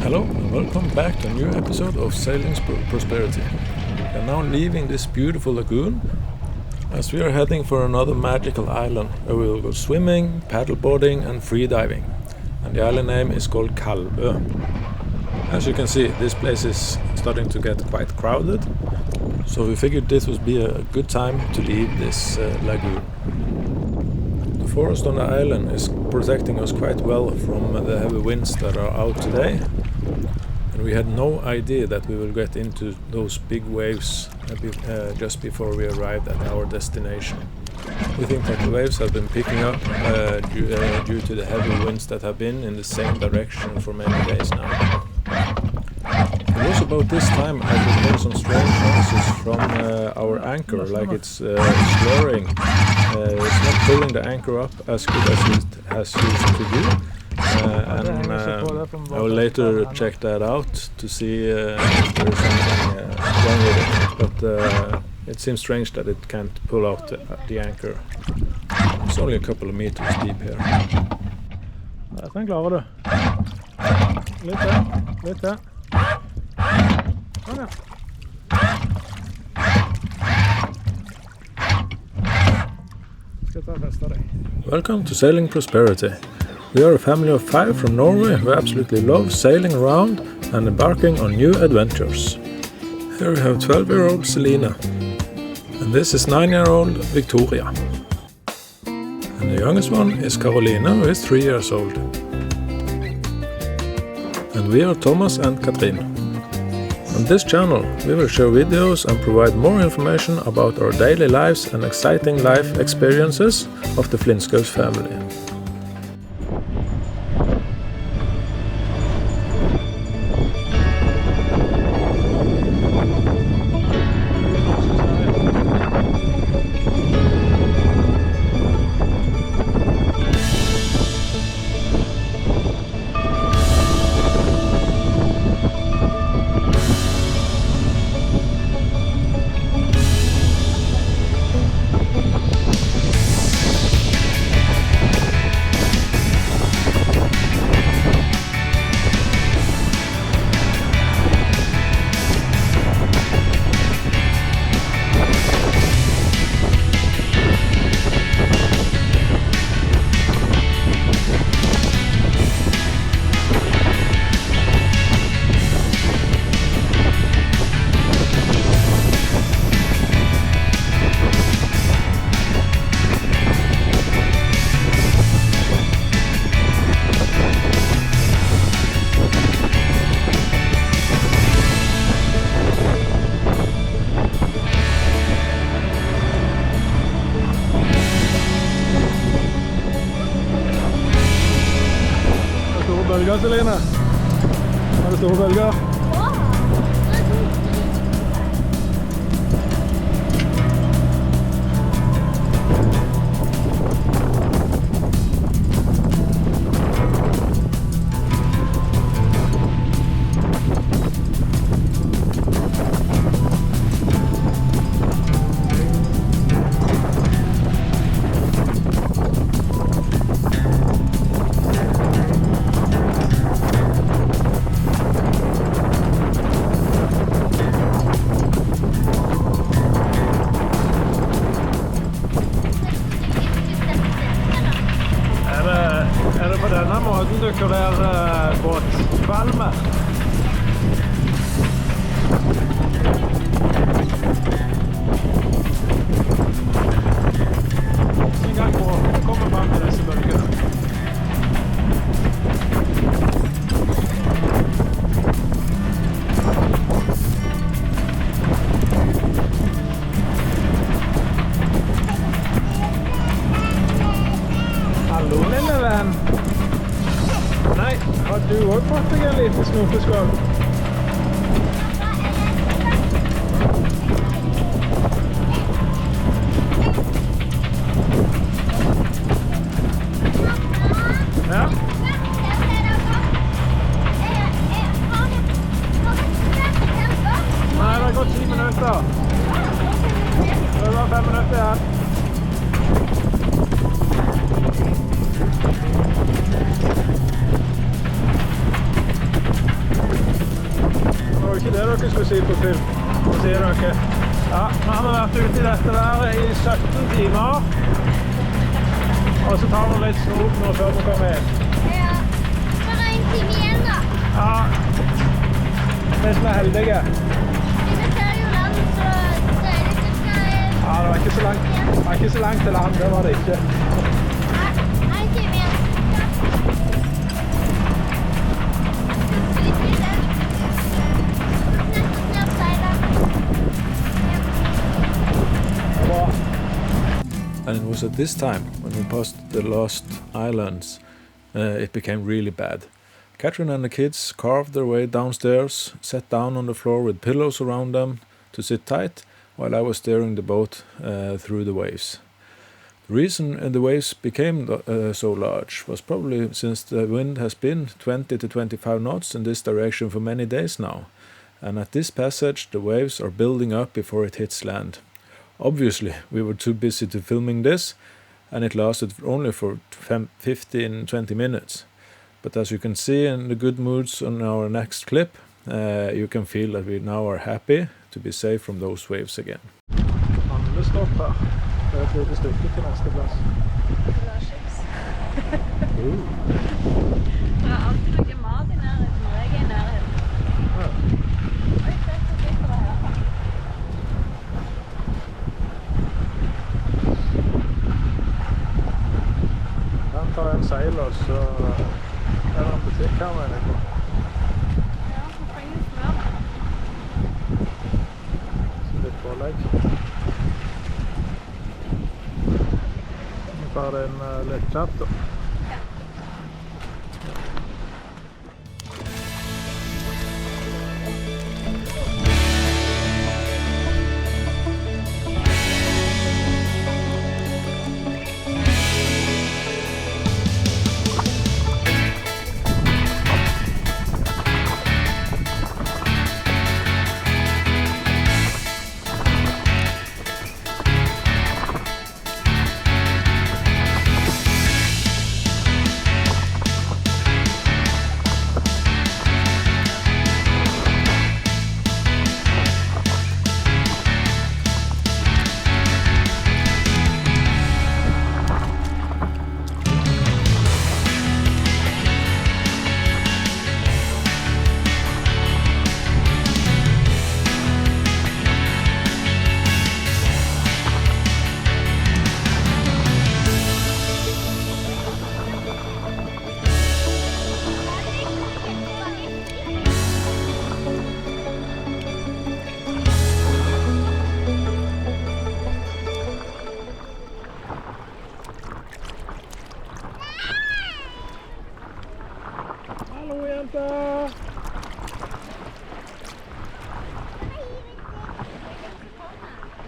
Hello and welcome back to a new episode of Sailing Prosperity. We are now leaving this beautiful lagoon as we are heading for another magical island where we will go swimming, paddleboarding and freediving. And the island name is called Kalvø. As you can see, this place is starting to get quite crowded, so we figured this would be a good time to leave this lagoon. The forest on the island is protecting us quite well from the heavy winds that are out today, and we had no idea that we will get into those big waves just before we arrived at our destination. We think that the waves have been picking up due to the heavy winds that have been in the same direction for many days now. It was about this time I could hear some strange noises from our anchor, like it's slurring. It's not pulling the anchor up as good as it has used to do. And I will later check that out to see if there is something wrong with it. But it seems strange that it can't pull out the anchor. It's only a couple of meters deep here. Den klarer du. Litt til. Sånn, ja. Skal ta og feste deg. Welcome to Sailing Prosperity. We are a family of 5 from Norway who absolutely love sailing around and embarking on new adventures. Here we have 12-year-old Selina, and this is 9-year-old Victoria. And the youngest one is Carolina, who is 3 years old. And we are Thomas and Katrin. On this channel we will share videos and provide more information about our daily lives and exciting life experiences of the Flintskaus family. Bølger, Selina. Er det store bølger? Er det på denne måten dere der båtkvalmer? En gang båten kommer frem til disse bølgene. Hallo, lille venn. Nei, har du også fått deg en liten snopeskål? Ja? Nei, det har gått 10 minutter. Det var 5 minutter igjen. litt på film. Hva sier dere? Ja, nå har vi vært ute i dette været i 17 timer. Og så tar vi litt snop nå før vi kommer inn. Ja, bare en time igjen da. Ja, hvis vi er heldige. Vi ser jo land, så det er litt cirka... Ja, det var ikke så langt. Det var ikke så langt til land, det var det ikke. Ja, en time igjen. And it was at this time, when we passed the last islands, it became really bad. Catherine and the kids carved their way downstairs, sat down on the floor with pillows around them to sit tight, while I was steering the boat through the waves. The reason the waves became so large was probably since the wind has been 20 to 25 knots in this direction for many days now, and at this passage the waves are building up before it hits land. Obviously, we were too busy to filming this, and it lasted only for 15-20 minutes. But as you can see in the good moods on our next clip, you can feel that we now are happy to be safe from those waves again. Andre stopp her. Det er et lite stykke til neste plass. Det er alltid noe mat i nærheten når jeg er i nærheten. Ja. Oi, se så fint det her. Han tar en seil, og så er det en butikk her, mener jeg på. Ja, så trenger smør. Så litt pålegg. Vi tar den litt kjapt da.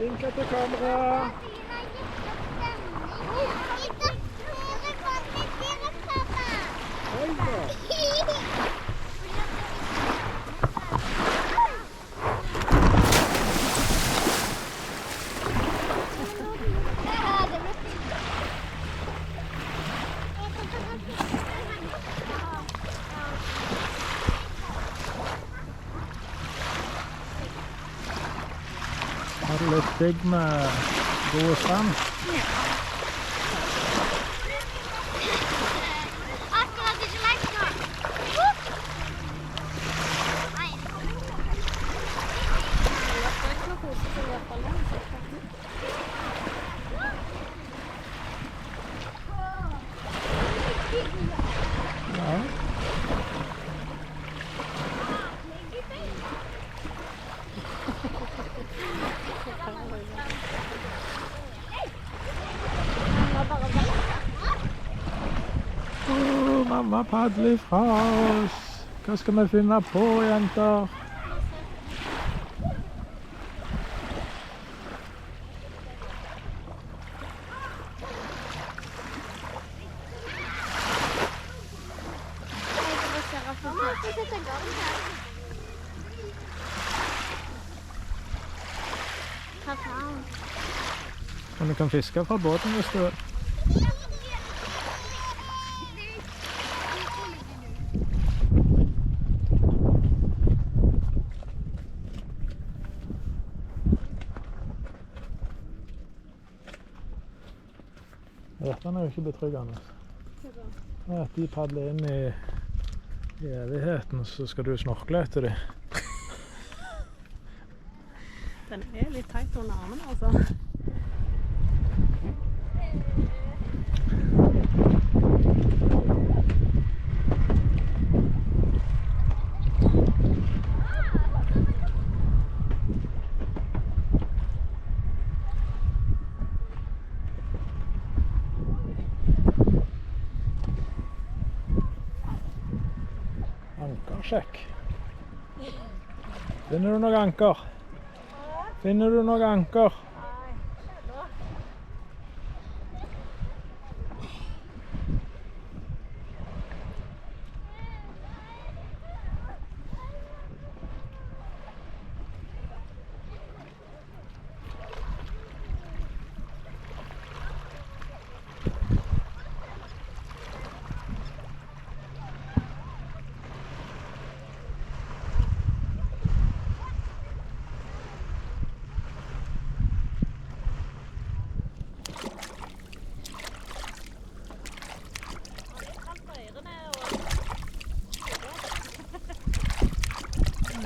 Vinka til kamera. Oi da. Har du litt digg med god strand? Akkurat ikke lekt nå. Nei. Jeg får ikke noe kose til å være på land. Ja. Mamma padler fra oss. Hva skal vi finne på, jenter? Men du kan fiske fra båten hvis du vil. Den er jo ikke betryggende. At de padler inn i evigheten, så skal du snorkle etter dem. Den er litt teit under armen, altså. Sjekk. Finner du noen anker? Finner du noen anker?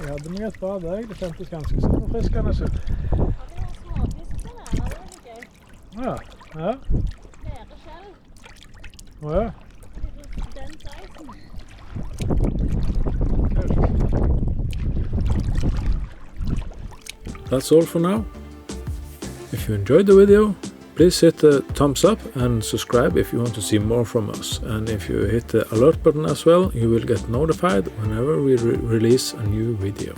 Jeg hadde meg et bra dag, det kjentes ganske så forfriskende ut. Ja, det er småfiskene, det er litt gøy. Ja, ja. Lære skjell. Ja. Den seisen. That's all for now. If you enjoyed the video, please hit the thumbs up and subscribe if you want to see more from us. And if you hit the alert button as well, you will get notified whenever we release a new video.